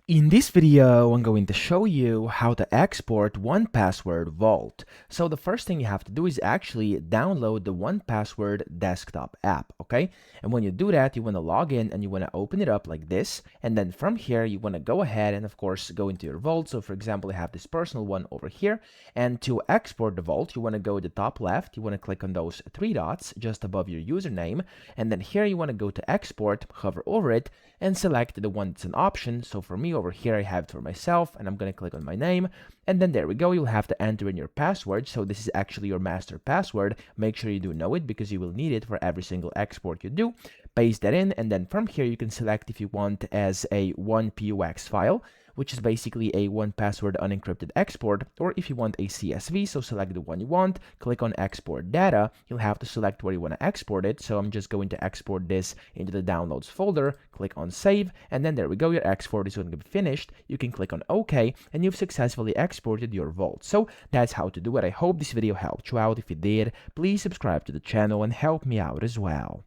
In this video, I'm going to show you how to export 1Password Vault. So the first thing you have to do is actually download the 1Password desktop app, okay? And when you do that, you want to log in and you want to open it up like this. And then from here, you want to go ahead and of course go into your vault. So for example, I have this personal one over here. And to export the vault, you want to go to the top left. You want to click on those three dots just above your username. And then here you want to go to export, hover over it, and select the one that's an option. So for me over here, I have it for myself, and I'm going to click on my name. And then there we go. You'll have to enter in your password. So this is actually your master password. Make sure you do know it because you will need it for every single export you do. Paste that in, and then from here, you can select if you want as a 1PUX file, which is basically a 1Password unencrypted export, or if you want a CSV, so select the one you want, click on export data. You'll have to select where you want to export it. So I'm just going to export this into the downloads folder, click on save, and then there we go. Your export is going to be finished. You can click on OK, and you've successfully exported your vault. So that's how to do it. I hope this video helped you out. If it did, please subscribe to the channel and help me out as well.